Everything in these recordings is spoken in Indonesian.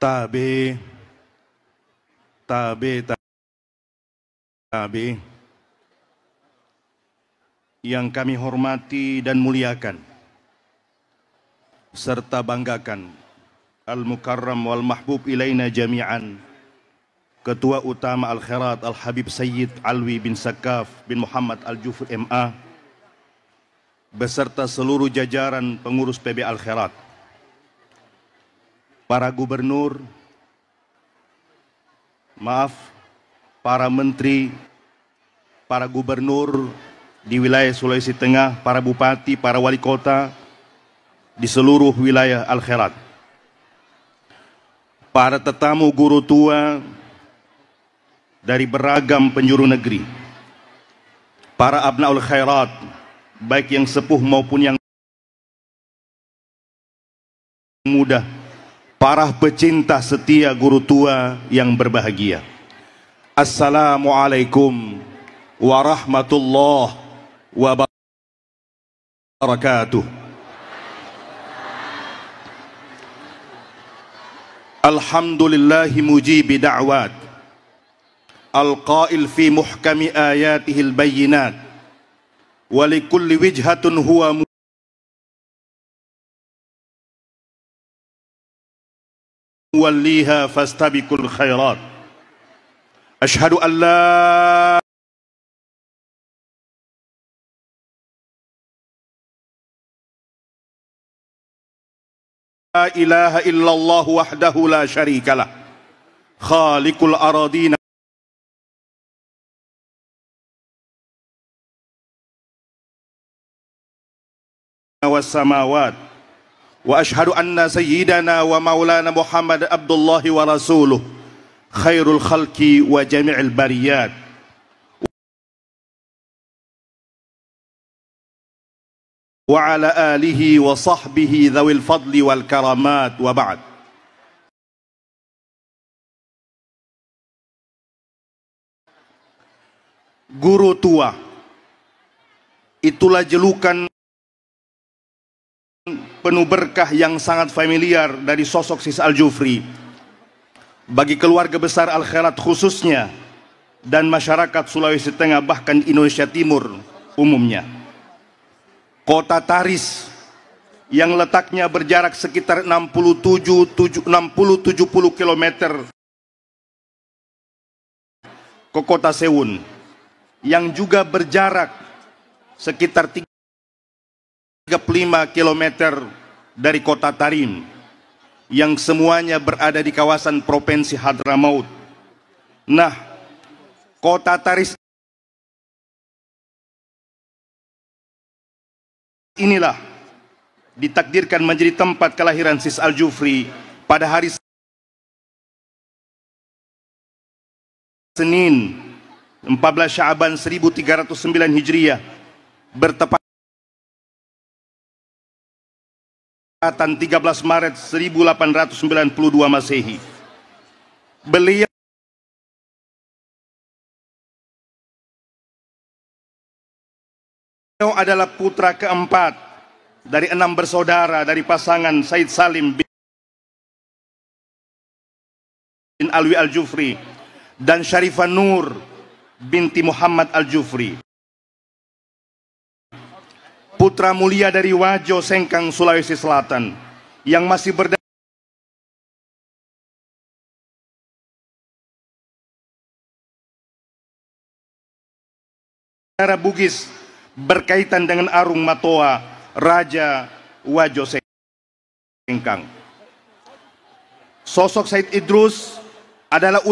Tabe, tabe, tabe, yang kami hormati dan muliakan, serta banggakan, Al-Mukarram wal Mahbub ilaina jami'an, Ketua Utama Al-Khairat Al-Habib Sayyid Alwi bin Sakaf bin Muhammad Al-Jufri MA, beserta seluruh jajaran pengurus PB Al-Khairat, para gubernur, para menteri, para gubernur di wilayah Sulawesi Tengah, para bupati, para wali kota di seluruh wilayah Al-Khairat, para tetamu guru tua dari beragam penjuru negeri, para abnaul khairat, baik yang sepuh maupun yang muda, para pecinta setia guru tua yang berbahagia. Assalamualaikum warahmatullahi wabarakatuh. Alhamdulillahi mujibi da'wat, al-qail fi muhkami ayatihil bayyinat, wa likulli wijhatun huwa muwalliha fastabiqul khairat. Ashhadu an la ilaha illallah wahdahu la syarikalah, khaliqul aradina was samawat, wa ashhadu anna sayyidana wa maulana Muhammad abdullahi wa rasuluh, khairul khalqi wa jami'il bariyat, wa ala alihi wa sahbihi dhawil fadli wal karamat, wa ba'd. Guru tua, itulah julukan penuh berkah yang sangat familiar dari sosok Sis Al-Jufri bagi keluarga besar Al-Khairat khususnya dan masyarakat Sulawesi Tengah, bahkan Indonesia Timur umumnya. Kota Taris yang letaknya berjarak sekitar 60-70 km ke kota Sewun, yang juga berjarak sekitar 35 km dari kota Tarim, yang semuanya berada di kawasan Provinsi Hadramaut. Nah, kota Taris inilah ditakdirkan menjadi tempat kelahiran Sis Al-Jufri pada hari Senin 14 Sya'ban 1309 Hijriah, bertepatan 13 Maret 1892 Masehi. Beliau adalah putra keempat dari 6 bersaudara dari pasangan Said Salim bin Alwi Al-Jufri dan Syarifah Nur binti Muhammad Al-Jufri, putra mulia dari Wajo Sengkang, Sulawesi Selatan, yang masih berada Bugis berkaitan dengan Arung Matoa, Raja Wajo Sengkang. Sosok Said Idrus adalah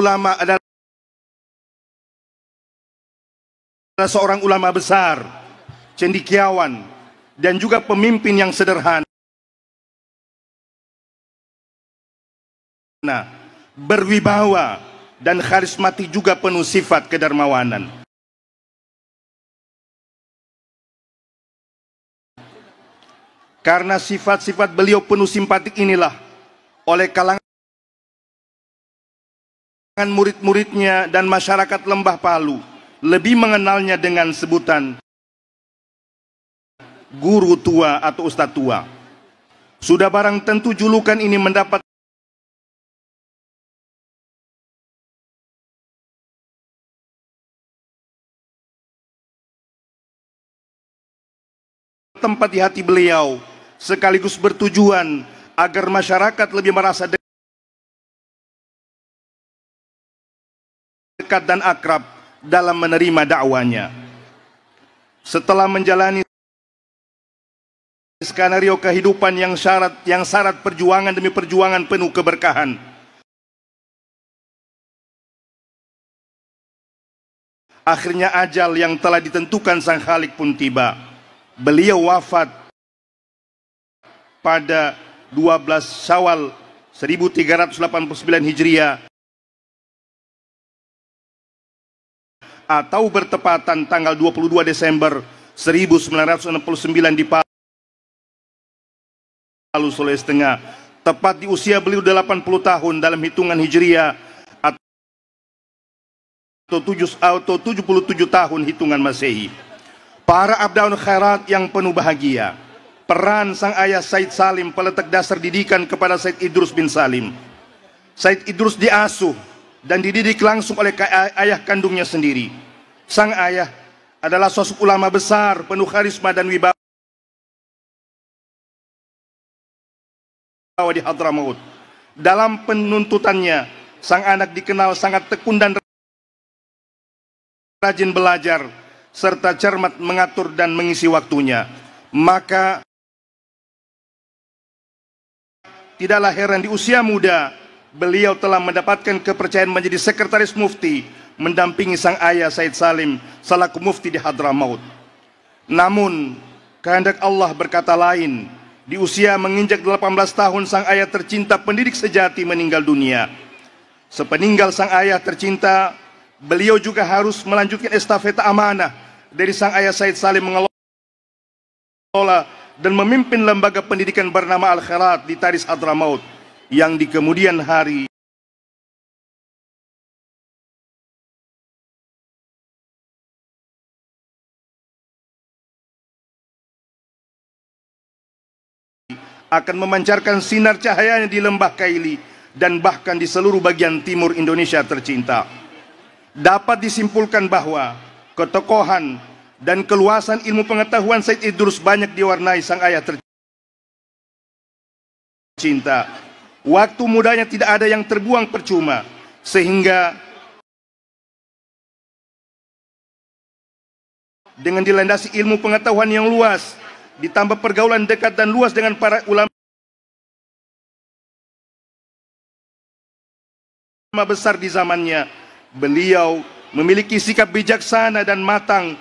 seorang ulama besar, cendekiawan, dan juga pemimpin yang sederhana, berwibawa, dan karismatik, juga penuh sifat kedermawanan. Karena sifat-sifat beliau penuh simpatik inilah, oleh kalangan murid-muridnya dan masyarakat Lembah Palu lebih mengenalnya dengan sebutan guru tua atau ustadz tua. Sudah barang tentu julukan ini mendapat tempat di hati beliau, sekaligus bertujuan agar masyarakat lebih merasa dekat dan akrab dalam menerima dakwanya. Setelah menjalani skenario kehidupan yang syarat perjuangan demi perjuangan penuh keberkahan, akhirnya ajal yang telah ditentukan Sang Khalik pun tiba. Beliau wafat pada 12 Syawal 1389 Hijriah atau bertepatan tanggal 22 Desember 1969 di Palu, Sulawesi Tengah, tepat di usia beliau 80 tahun dalam hitungan Hijriah atau 77 tahun hitungan Masehi. Para abdaun khairat yang penuh bahagia, peran sang ayah Said Salim peletak dasar didikan kepada Said Idrus bin Salim. Said Idrus diasuh dan dididik langsung oleh ayah kandungnya sendiri. Sang ayah adalah sosok ulama besar, penuh karisma dan wibawa di Hadramaut. Dalam penuntutannya, sang anak dikenal sangat tekun dan rajin belajar, serta cermat mengatur dan mengisi waktunya. Maka tidaklah heran di usia muda beliau telah mendapatkan kepercayaan menjadi sekretaris mufti, mendampingi sang ayah Said Salim selaku mufti di Hadramaut. Namun kehendak Allah berkata lain. Di usia menginjak 18 tahun sang ayah tercinta pendidik sejati meninggal dunia. Sepeninggal sang ayah tercinta, beliau juga harus melanjutkan estafeta amanah dari sang ayah Said Salim mengelola dan memimpin lembaga pendidikan bernama Al-Khairat di Taris Hadramaut, yang di kemudian hari akan memancarkan sinar cahayanya di Lembah Kaili dan bahkan di seluruh bagian timur Indonesia tercinta. Dapat disimpulkan bahwa ketokohan dan keluasan ilmu pengetahuan Said Idrus banyak diwarnai sang ayah tercinta. Waktu mudanya tidak ada yang terbuang percuma, sehingga dengan dilandasi ilmu pengetahuan yang luas, ditambah pergaulan dekat dan luas dengan para ulama besar di zamannya, beliau memiliki sikap bijaksana dan matang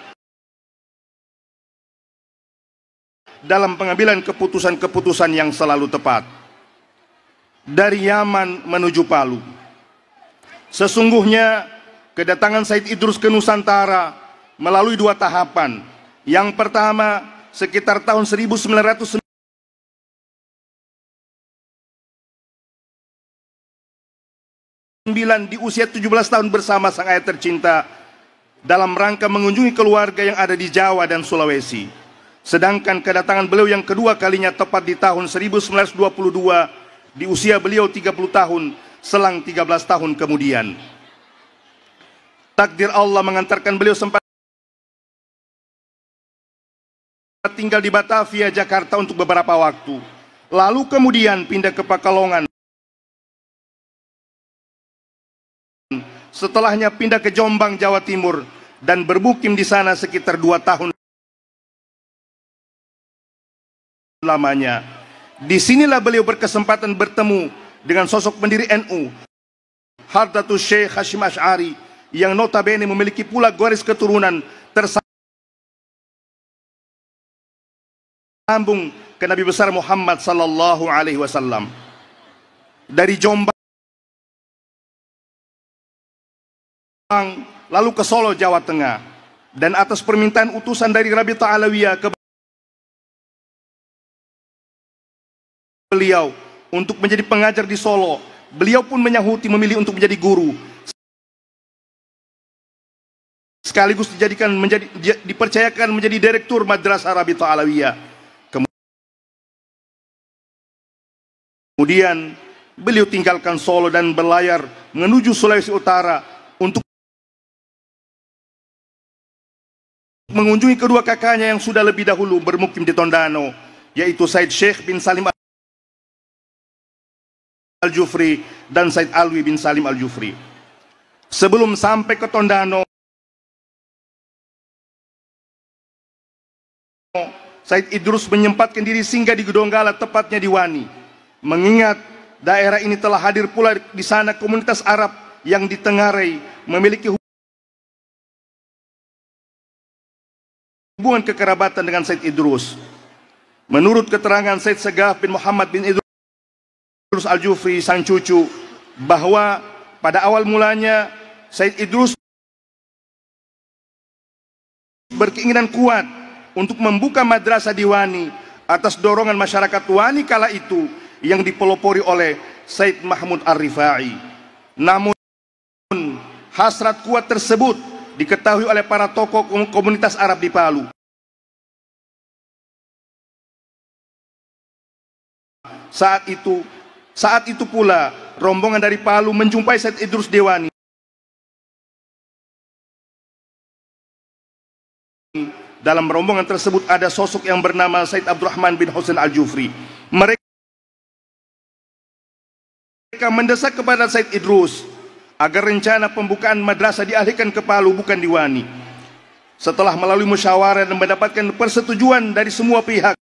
dalam pengambilan keputusan-keputusan yang selalu tepat. Dari Yaman menuju Palu, sesungguhnya kedatangan Said Idrus ke Nusantara melalui dua tahapan. Yang pertama, sekitar tahun 1909 di usia 17 tahun bersama sang ayah tercinta dalam rangka mengunjungi keluarga yang ada di Jawa dan Sulawesi. Sedangkan kedatangan beliau yang kedua kalinya tepat di tahun 1922 di usia beliau 30 tahun, selang 13 tahun kemudian. Takdir Allah mengantarkan beliau sempat tinggal di Batavia, Jakarta untuk beberapa waktu. Lalu kemudian pindah ke Pekalongan. Setelahnya pindah ke Jombang, Jawa Timur, dan bermukim di sana sekitar 2 tahun lamanya. Disinilah beliau berkesempatan bertemu dengan sosok pendiri NU, Hadratus Syekh Hashim Asy'ari, yang notabene memiliki pula garis keturunan tersambung ke Nabi besar Muhammad sallallahu alaihi wasallam. Dari Jombang lalu ke Solo, Jawa Tengah, dan atas permintaan utusan dari Rabita Alawiyah ke beliau untuk menjadi pengajar di Solo, beliau pun menyahuti memilih untuk menjadi guru, sekaligus dipercayakan menjadi direktur Madrasah Rabita Alawiyah. Kemudian beliau tinggalkan Solo dan berlayar menuju Sulawesi Utara untuk mengunjungi kedua kakaknya yang sudah lebih dahulu bermukim di Tondano, yaitu Said Sheikh bin Salim Al-Jufri dan Said Alwi bin Salim Al-Jufri. Sebelum sampai ke Tondano, Said Idrus menyempatkan diri singgah di Gedonggala, tepatnya di Wani, mengingat daerah ini telah hadir pula di sana komunitas Arab yang di Tengarai memiliki hubungan kekerabatan dengan Said Idrus. Menurut keterangan Said Segaf bin Muhammad bin Idrus Al-Jufri, sang cucu, bahwa pada awal mulanya Said Idrus berkeinginan kuat untuk membuka madrasah di Wani atas dorongan masyarakat Wani kala itu yang dipelopori oleh Said Mahmud Ar-Rifai. Namun hasrat kuat tersebut diketahui oleh para tokoh komunitas Arab di Palu. Saat itu pula rombongan dari Palu menjumpai Said Idrus di Wani. Dalam rombongan tersebut ada sosok yang bernama Said Abdurrahman bin Husain Al-Jufri. Mereka mendesak kepada Said Idrus agar rencana pembukaan madrasah dialihkan ke Palu, bukan di Wani. Setelah melalui musyawarah dan mendapatkan persetujuan dari semua pihak,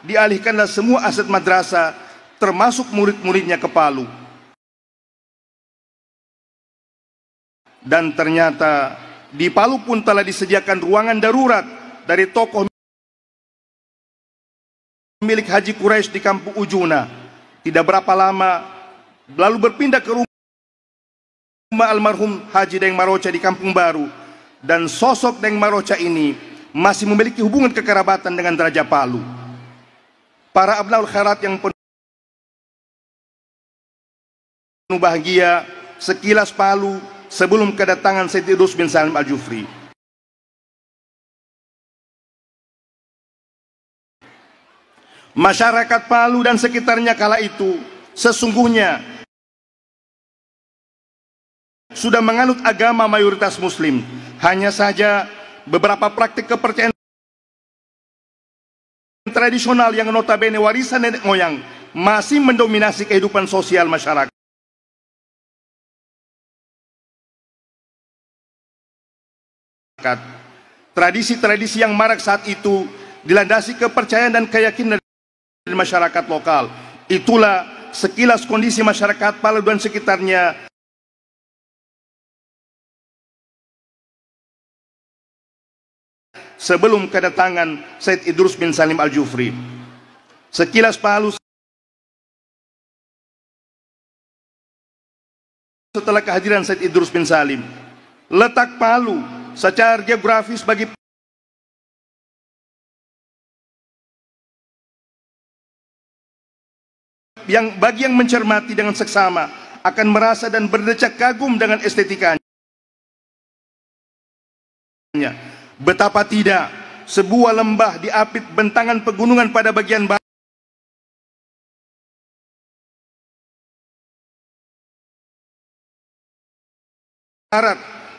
dialihkanlah semua aset madrasah termasuk murid-muridnya ke Palu. Dan ternyata di Palu pun telah disediakan ruangan darurat dari tokoh milik Haji Quraisy di Kampung Ujuna. Tidak berapa lama lalu berpindah ke rumah almarhum Haji Deng Maroca di Kampung Baru, dan sosok Deng Maroca ini masih memiliki hubungan kekerabatan dengan Raja Palu. Para abnaul khairat yang penuh bahagia, sekilas Palu sebelum kedatangan Said Idrus bin Salim Al-Jufri. Masyarakat Palu dan sekitarnya kala itu sesungguhnya sudah menganut agama mayoritas Muslim. Hanya saja beberapa praktik kepercayaan tradisional yang notabene warisan nenek moyang masih mendominasi kehidupan sosial masyarakat. Tradisi-tradisi yang marak saat itu dilandasi kepercayaan dan keyakinan dari masyarakat lokal. Itulah sekilas kondisi masyarakat Palu dan sekitarnya sebelum kedatangan Said Idrus bin Salim Al-Jufri. Sekilas Palu setelah kehadiran Said Idrus bin Salim. Letak Palu secara geografis bagi yang mencermati dengan seksama akan merasa dan berdecak kagum dengan estetikanya. Betapa tidak, sebuah lembah diapit bentangan pegunungan pada bagian barat,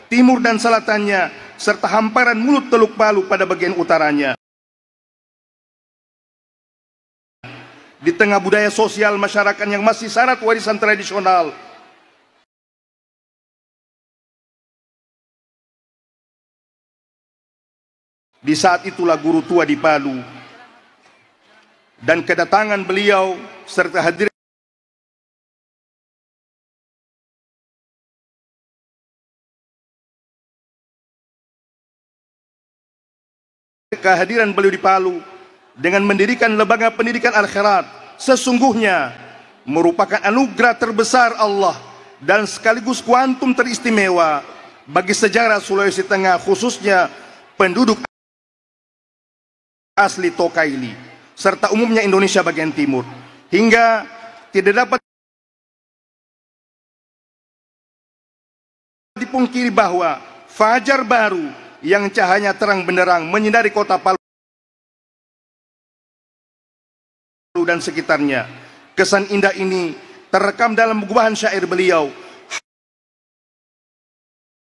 timur dan selatannya, serta hamparan mulut Teluk Palu pada bagian utaranya. Di tengah budaya sosial masyarakat yang masih syarat warisan tradisional, di saat itulah guru tua di Palu dan kedatangan beliau serta hadir kehadiran beliau di Palu dengan mendirikan lembaga pendidikan Al-Khairat sesungguhnya merupakan anugerah terbesar Allah dan sekaligus kuantum teristimewa bagi sejarah Sulawesi Tengah, khususnya penduduk asli Tokaili serta umumnya Indonesia bagian timur, hingga tidak dapat dipungkiri bahwa fajar baru yang cahayanya terang benderang menyinari kota Palu dan sekitarnya. Kesan indah ini terekam dalam gubahan syair beliau,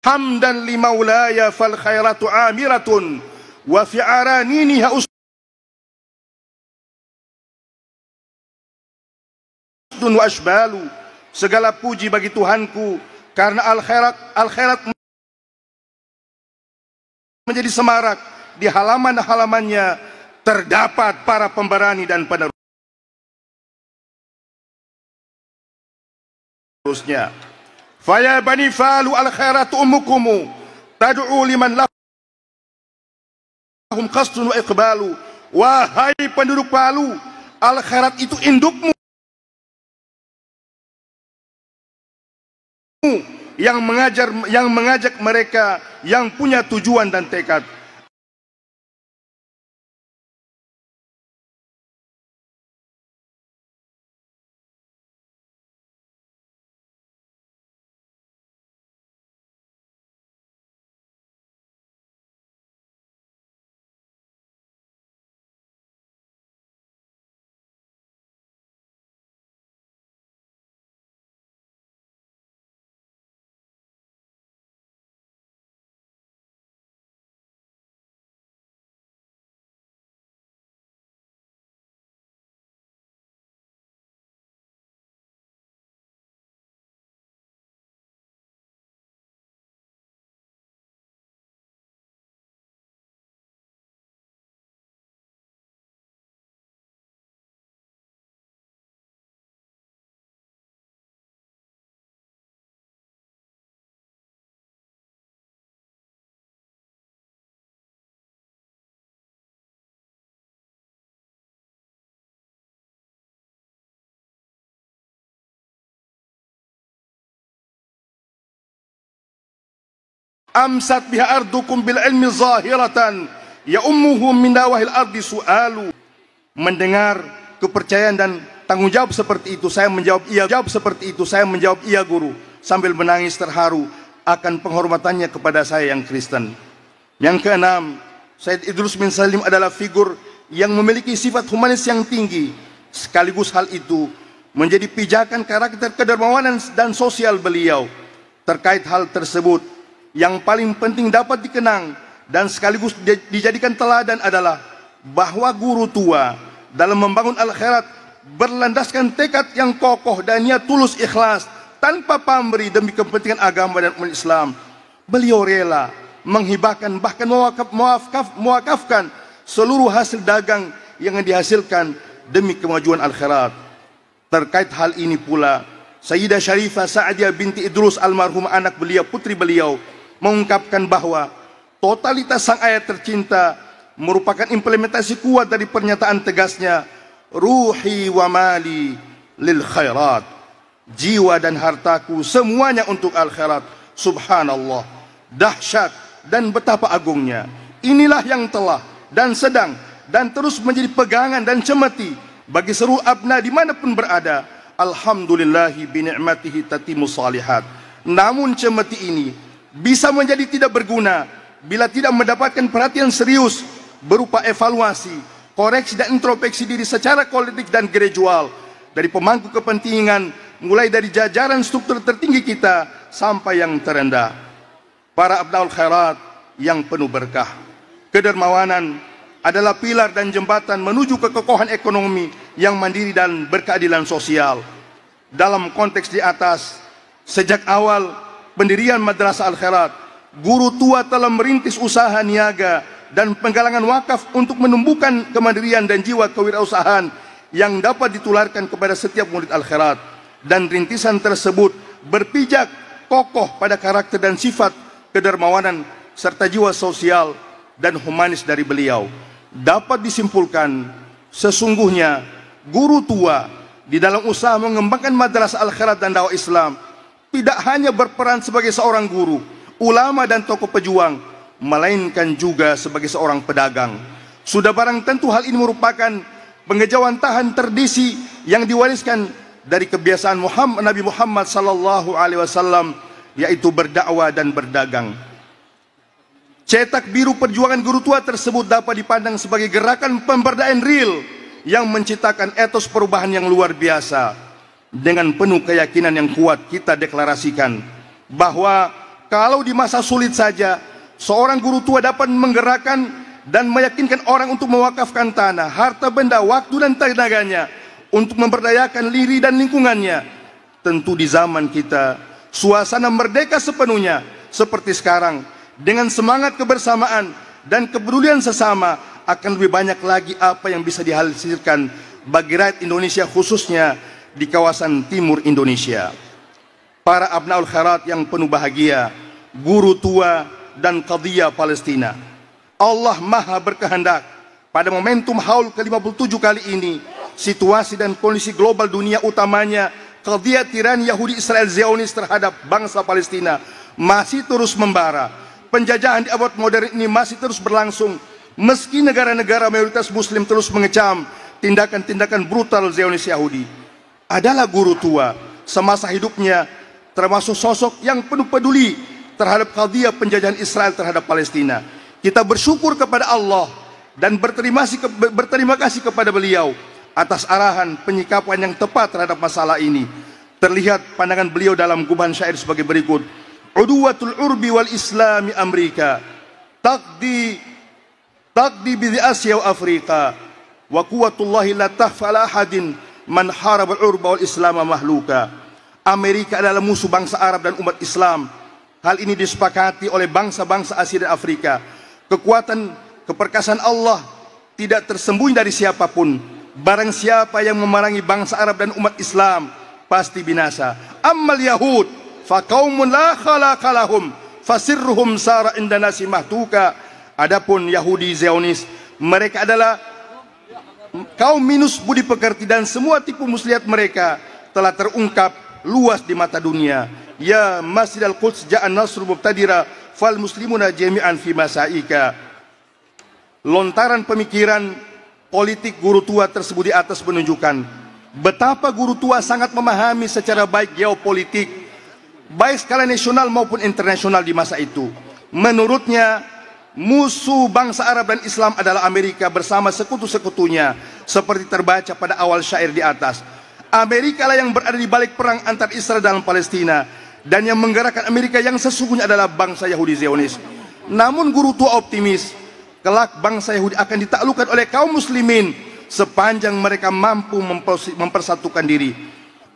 hamdan li maulaya fal khairatu amiratun wa fi araniniha usdun wa ashbalu. Segala puji bagi Tuhanku karena al-khairat menjadi semarak, di halaman-halamannya terdapat para pemberani dan penerusnya. Faya bani falu al-khairatu ummukumu tad'u liman lahum qasdun wa iqbalu. Wahai penduduk Palu, al-khairat itu indukmu yang mengajak mereka yang punya tujuan dan tekad. Amsat biha ardukum bil ilmi zahiratan ya ummuhum min dawahil ardi su'alu. Mendengar kepercayaan dan tanggung jawab seperti itu, saya menjawab iya. Jawab seperti itu, saya menjawab iya guru, sambil menangis terharu akan penghormatannya kepada saya yang Kristen. Yang keenam, Said Idrus bin Salim adalah figur yang memiliki sifat humanis yang tinggi, sekaligus hal itu menjadi pijakan karakter kedermawanan dan sosial beliau. Terkait hal tersebut, yang paling penting dapat dikenang dan sekaligus dijadikan teladan adalah bahwa guru tua dalam membangun al-khairat berlandaskan tekad yang kokoh dan niat tulus ikhlas tanpa pamrih demi kepentingan agama dan umat Islam. Beliau rela menghibahkan bahkan mewakafkan seluruh hasil dagang yang dihasilkan demi kemajuan al-khairat. Terkait hal ini pula, Sayyidah Syarifah Sa'adiyah binti Idrus almarhum anak beliau, putri beliau, mengungkapkan bahwa totalitas sang ayah tercinta merupakan implementasi kuat dari pernyataan tegasnya, ruhi wa mali lil khairat, jiwa dan hartaku semuanya untuk al khairat. Subhanallah, dahsyat dan betapa agungnya. Inilah yang telah dan sedang dan terus menjadi pegangan dan cemeti bagi seluruh abna dimanapun berada. Alhamdulillahi bi ni'matihi tatimus salihat. Namun cemeti ini bisa menjadi tidak berguna bila tidak mendapatkan perhatian serius berupa evaluasi, koreksi dan introspeksi diri secara kolektif dan gradual dari pemangku kepentingan, mulai dari jajaran struktur tertinggi kita sampai yang terendah. Para abdaul khairat yang penuh berkah, kedermawanan adalah pilar dan jembatan menuju kekokohan ekonomi yang mandiri dan berkeadilan sosial. Dalam konteks di atas, sejak awal pendirian Madrasah Al-Khairat, guru tua telah merintis usaha niaga dan penggalangan wakaf untuk menumbuhkan kemandirian dan jiwa kewirausahaan yang dapat ditularkan kepada setiap murid Al-Khairat. Dan rintisan tersebut berpijak kokoh pada karakter dan sifat kedermawanan serta jiwa sosial dan humanis dari beliau. Dapat disimpulkan, sesungguhnya guru tua di dalam usaha mengembangkan Madrasah Al-Khairat dan dakwah Islam tidak hanya berperan sebagai seorang guru, ulama dan tokoh pejuang, melainkan juga sebagai seorang pedagang. Sudah barang tentu hal ini merupakan pengejawantahan tradisi yang diwariskan dari kebiasaan Nabi Muhammad sallallahu alaihi wasallam, yaitu berdakwah dan berdagang. Cetak biru perjuangan guru tua tersebut dapat dipandang sebagai gerakan pemberdayaan real yang menciptakan etos perubahan yang luar biasa. Dengan penuh keyakinan yang kuat kita deklarasikan bahwa kalau di masa sulit saja seorang guru tua dapat menggerakkan dan meyakinkan orang untuk mewakafkan tanah, harta benda, waktu dan tenaganya untuk memberdayakan diri dan lingkungannya, tentu di zaman kita suasana merdeka sepenuhnya seperti sekarang, dengan semangat kebersamaan dan kepedulian sesama, akan lebih banyak lagi apa yang bisa dihasilkan bagi rakyat Indonesia, khususnya di kawasan timur Indonesia. Para abnaul khairat yang penuh bahagia, guru tua dan qadhiyah Palestina, Allah Maha berkehendak pada momentum haul ke-57 kali ini, situasi dan kondisi global dunia, utamanya qadhiyah tirani Yahudi Israel Zionis terhadap bangsa Palestina, masih terus membara. Penjajahan di abad modern ini masih terus berlangsung, meski negara-negara mayoritas muslim terus mengecam tindakan-tindakan brutal Zionis Yahudi. Adalah guru tua semasa hidupnya, termasuk sosok yang penuh peduli terhadap qadhiyah penjajahan Israel terhadap Palestina. Kita bersyukur kepada Allah dan berterima kasih kepada beliau atas arahan penyikapan yang tepat terhadap masalah ini. Terlihat pandangan beliau dalam gubahan syair sebagai berikut: Uduwatul urbi wal islami Amerika, taqdi bi Asia wa Afrika, wa quwwatullahi la tahfa ala ahadin man haraba al-urba wal islama mahluka. Amerika adalah musuh bangsa Arab dan umat Islam. Hal ini disepakati oleh bangsa-bangsa Asia dan Afrika. Kekuatan keperkasaan Allah tidak tersembunyi dari siapapun. Barang siapa yang memerangi bangsa Arab dan umat Islam pasti binasa. Ammal Yahud fa qaumun la khalaqa lahum fasirruhum sara inda nasi mahtuka. Adapun Yahudi Zionis, mereka adalah kaum minus budi pekerti dan semua tipu muslihat mereka telah terungkap luas di mata dunia. Ya Masjidal Quds ja'an nasru mubtadira fal muslimuna jami'an fi masaika. Lontaran pemikiran politik guru tua tersebut di atas menunjukkan betapa guru tua sangat memahami secara baik geopolitik, baik skala nasional maupun internasional di masa itu. Menurutnya, musuh bangsa Arab dan Islam adalah Amerika bersama sekutu-sekutunya, seperti terbaca pada awal syair di atas. Amerika lah yang berada di balik perang antar Israel dan Palestina, dan yang menggerakkan Amerika yang sesungguhnya adalah bangsa Yahudi Zionis. Namun guru tua optimis, kelak bangsa Yahudi akan ditaklukkan oleh kaum muslimin sepanjang mereka mampu mempersatukan diri.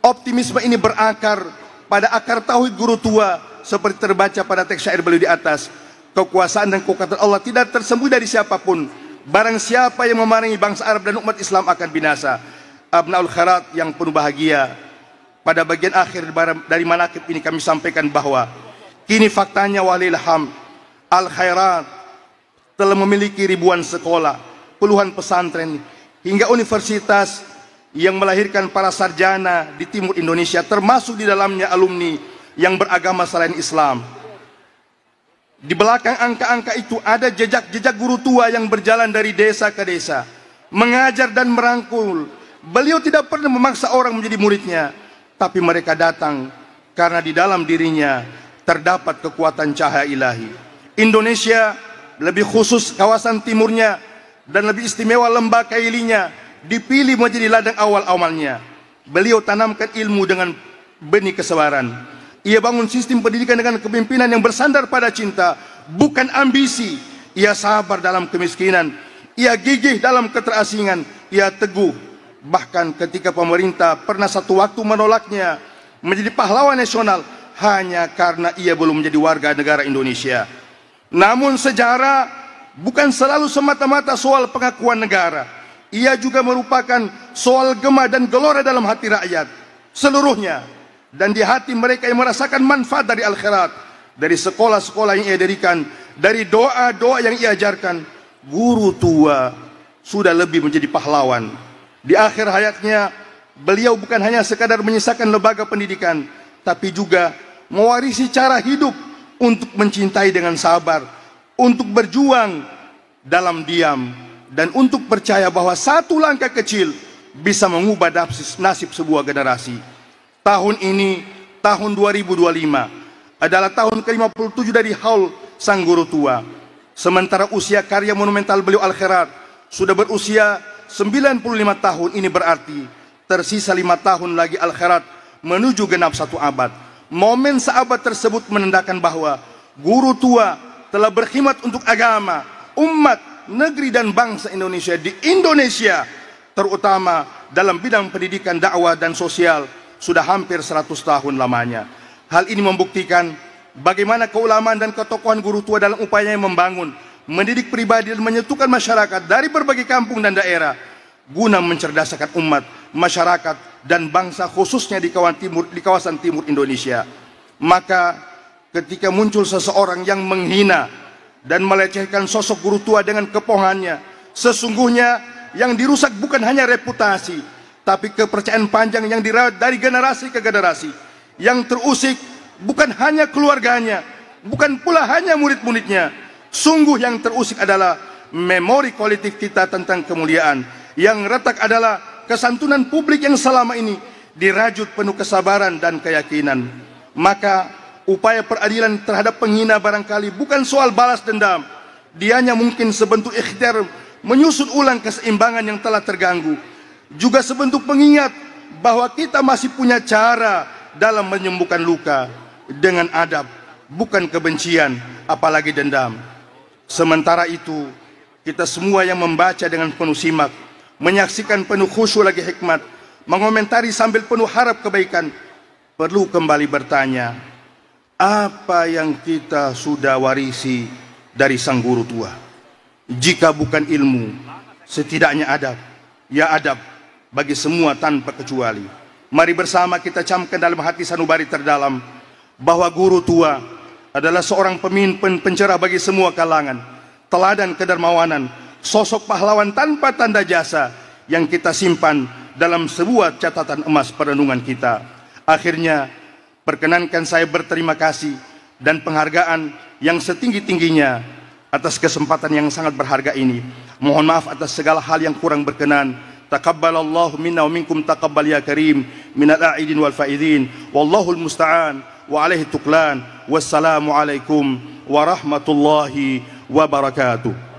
Optimisme ini berakar pada akar tauhid guru tua, seperti terbaca pada teks syair beliau di atas. Kekuasaan dan kekuatan Allah tidak tersembunyi dari siapapun. Barang siapa yang memerangi bangsa Arab dan umat Islam akan binasa. Abnaul khairat yang penuh bahagia, pada bagian akhir dari manaqib ini kami sampaikan bahwa kini faktanya walilham, al khairat telah memiliki ribuan sekolah, puluhan pesantren, hingga universitas yang melahirkan para sarjana di timur Indonesia, termasuk di dalamnya alumni yang beragama selain Islam. Di belakang angka-angka itu ada jejak-jejak guru tua yang berjalan dari desa ke desa, mengajar dan merangkul. Beliau tidak pernah memaksa orang menjadi muridnya, tapi mereka datang karena di dalam dirinya terdapat kekuatan cahaya ilahi. Indonesia, lebih khusus kawasan timurnya dan lebih istimewa lembah Kailinya, dipilih menjadi ladang awal-awalnya. Beliau tanamkan ilmu dengan benih kesabaran. Ia bangun sistem pendidikan dengan kepemimpinan yang bersandar pada cinta, bukan ambisi. Ia sabar dalam kemiskinan, ia gigih dalam keterasingan, ia teguh. Bahkan ketika pemerintah pernah satu waktu menolaknya menjadi pahlawan nasional hanya karena ia belum menjadi warga negara Indonesia. Namun sejarah bukan selalu semata-mata soal pengakuan negara. Ia juga merupakan soal gema dan gelora dalam hati rakyat seluruhnya, dan di hati mereka yang merasakan manfaat dari al-khairat, dari sekolah-sekolah yang ia dirikan, dari doa-doa yang ia ajarkan. Guru tua sudah lebih menjadi pahlawan. Di akhir hayatnya, beliau bukan hanya sekadar menyisakan lembaga pendidikan, tapi juga mewarisi cara hidup untuk mencintai dengan sabar, untuk berjuang dalam diam, dan untuk percaya bahwa satu langkah kecil bisa mengubah nasib sebuah generasi. Tahun ini, tahun 2025, adalah tahun ke-57 dari haul sang guru tua. Sementara usia karya monumental beliau al-khairat sudah berusia 95 tahun, ini berarti tersisa 5 tahun lagi al-khairat menuju genap 1 abad. Momen sahabat tersebut menandakan bahwa guru tua telah berkhidmat untuk agama, umat, negeri dan bangsa Indonesia di Indonesia, terutama dalam bidang pendidikan, dakwah dan sosial sudah hampir 100 tahun lamanya. Hal ini membuktikan bagaimana keulamaan dan ketokohan guru tua dalam upayanya membangun, mendidik pribadi dan menyentuhkan masyarakat dari berbagai kampung dan daerah guna mencerdasakan umat, masyarakat dan bangsa khususnya di kawasan timur Indonesia. Maka ketika muncul seseorang yang menghina dan melecehkan sosok guru tua dengan kepohannya, sesungguhnya yang dirusak bukan hanya reputasi, tapi kepercayaan panjang yang dirawat dari generasi ke generasi. Yang terusik bukan hanya keluarganya, bukan pula hanya murid-muridnya. Sungguh yang terusik adalah memori kolektif kita tentang kemuliaan. Yang retak adalah kesantunan publik yang selama ini dirajut penuh kesabaran dan keyakinan. Maka upaya peradilan terhadap penghina barangkali bukan soal balas dendam. Dianya mungkin sebentuk ikhtiar menyusun ulang keseimbangan yang telah terganggu. Juga sebentuk pengingat bahwa kita masih punya cara dalam menyembuhkan luka dengan adab, bukan kebencian, apalagi dendam. Sementara itu, kita semua yang membaca dengan penuh simak, menyaksikan penuh khusyuk lagi hikmat, mengomentari sambil penuh harap kebaikan, perlu kembali bertanya, apa yang kita sudah warisi dari sang guru tua? Jika bukan ilmu, setidaknya adab, ya adab bagi semua tanpa kecuali. Mari bersama kita camkan dalam hati sanubari terdalam bahwa guru tua adalah seorang pemimpin pencerah bagi semua kalangan, teladan kedermawanan, sosok pahlawan tanpa tanda jasa yang kita simpan dalam sebuah catatan emas perenungan kita. Akhirnya, perkenankan saya berterima kasih dan penghargaan yang setinggi-tingginya atas kesempatan yang sangat berharga ini. Mohon maaf atas segala hal yang kurang berkenan. Taqabbalallahu minna wa minkum taqabbal ya karim minal a'idin wal faidin. Wallahul musta'an wa alaihi tuqlan. Wassalamu alaikum warahmatullahi wabarakatuh.